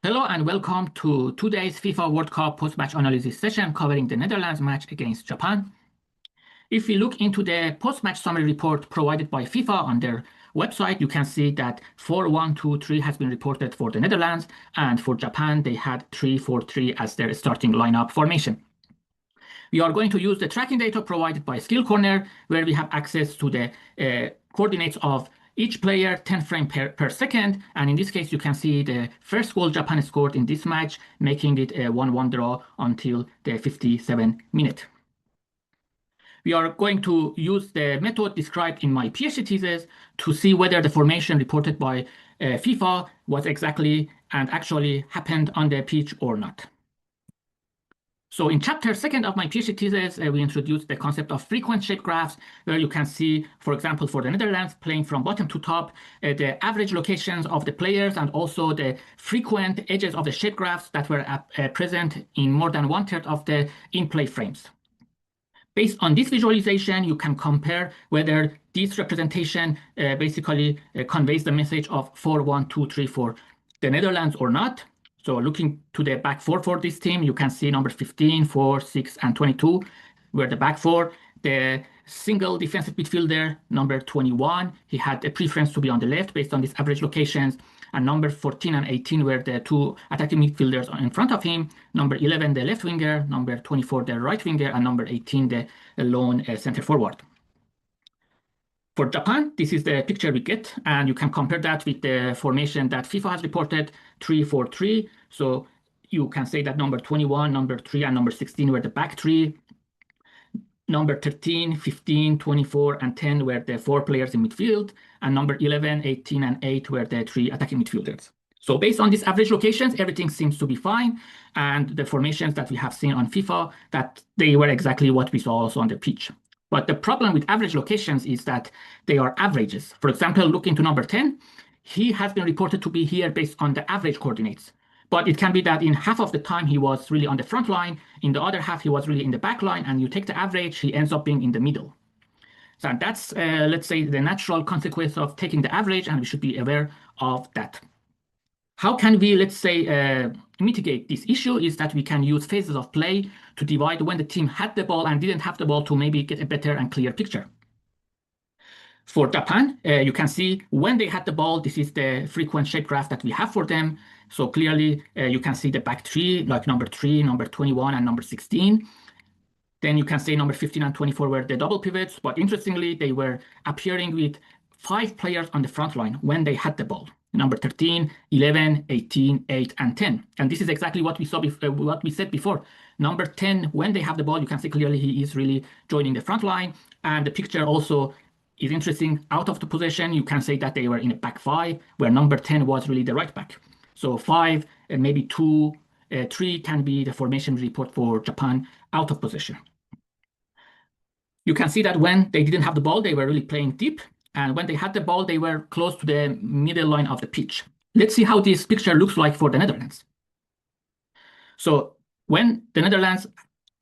Hello and welcome to today's FIFA World Cup post-match analysis session covering the Netherlands match against Japan. If we look into the post-match summary report provided by FIFA on their website, you can see that 4-1-2-3 has been reported for the Netherlands, and for Japan they had 3-4-3 as their starting lineup formation. We are going to use the tracking data provided by Skill Corner, where we have access to the coordinates of each player 10 frames per second, and in this case you can see the first goal Japan scored in this match, making it a 1-1 draw until the 57th minute. We are going to use the method described in my PhD thesis to see whether the formation reported by FIFA was exactly and actually happened on the pitch or not. So in chapter 2 of my PhD thesis, we introduced the concept of frequent shape graphs, where you can see, for example, for the Netherlands, playing from bottom to top, the average locations of the players and also the frequent edges of the shape graphs that were present in more than 1/3 of the in-play frames. Based on this visualization, you can compare whether this representation basically conveys the message of 4-1-2-3 for the Netherlands or not. So looking to the back four for this team, you can see number 15, 4, 6, and 22 were the back four. The single defensive midfielder, number 21, he had a preference to be on the left based on these average locations. And number 14 and 18 were the two attacking midfielders in front of him. Number 11, the left winger. Number 24, the right winger. And number 18, the lone center forward. For Japan, this is the picture we get, and you can compare that with the formation that FIFA has reported, 3-4-3. So you can say that number 21, number 3, and number 16 were the back three. Number 13, 15, 24, and 10 were the four players in midfield, and number 11, 18, and 8 were the three attacking midfielders. So based on these average locations, everything seems to be fine, and the formations that we have seen on FIFA, that they were exactly what we saw also on the pitch. But the problem with average locations is that they are averages. For example, look into number 10, he has been reported to be here based on the average coordinates. But it can be that in half of the time he was really on the front line, in the other half he was really in the back line, and you take the average, he ends up being in the middle. So that's, let's say, the natural consequence of taking the average, and we should be aware of that. How can we, let's say, mitigate this issue is that we can use phases of play to divide when the team had the ball and didn't have the ball to maybe get a better and clear picture. For Japan, you can see when they had the ball, this is the frequent shape graph that we have for them. So clearly, you can see the back three, like number 3, number 21, and number 16. Then you can say number 15 and 24 were the double pivots, but interestingly, they were appearing with 5 players on the front line when they had the ball. Number 13, 11, 18, 8, and 10. And this is exactly what we saw what we said before. Number 10, when they have the ball, you can see clearly he is really joining the front line. And the picture also is interesting. Out of the possession, you can say that they were in a back 5, where number 10 was really the right back. So 5, and maybe 2, 3 can be the formation report for Japan out of possession. You can see that when they didn't have the ball, they were really playing deep. And when they had the ball, they were close to the middle line of the pitch. Let's see how this picture looks like for the Netherlands. So when the Netherlands,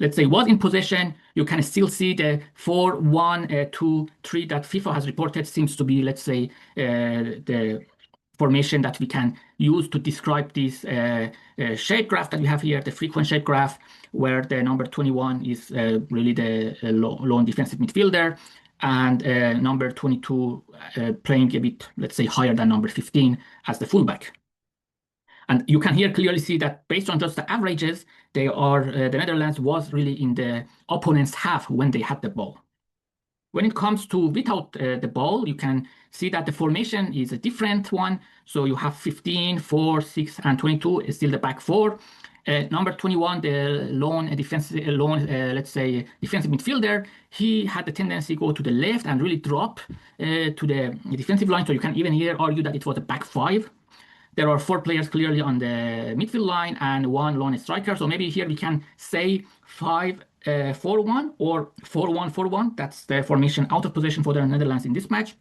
let's say, was in possession, you can still see the 4-1-2-3 that FIFA has reported seems to be, let's say, the formation that we can use to describe this shape graph that we have here, the frequent shape graph, where the number 21 is really the lone defensive midfielder, and number 22 playing a bit, let's say, higher than number 15 as the fullback. And you can here clearly see that based on just the averages, they are the Netherlands was really in the opponent's half when they had the ball. When it comes to without the ball, you can see that the formation is a different one. So you have 15, 4, 6, and 22 is still the back 4. Number 21, the lone defensive, let's say, defensive midfielder, he had the tendency to go to the left and really drop to the defensive line. So you can even here argue that it was a back 5. There are 4 players clearly on the midfield line and 1 lone striker. So maybe here we can say 5-4-1 or 4-1-4-1. That's the formation out of position for the Netherlands in this match.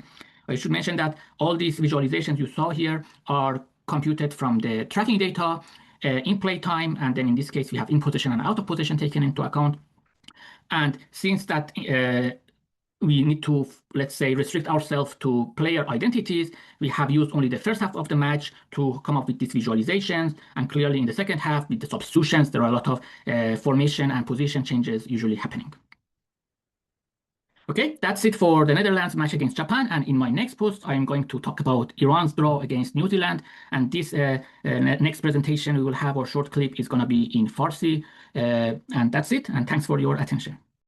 I should mention that all these visualizations you saw here are computed from the tracking data in play time, and then in this case we have in position and out of position taken into account. And since that we need to, let's say, restrict ourselves to player identities. We have used only the first half of the match to come up with these visualizations. And clearly in the second half, with the substitutions, there are a lot of formation and position changes usually happening. Okay, that's it for the Netherlands match against Japan. And in my next post, I am going to talk about Iran's draw against New Zealand. And this next presentation we will have, or short clip, is going to be in Farsi. And that's it. And thanks for your attention.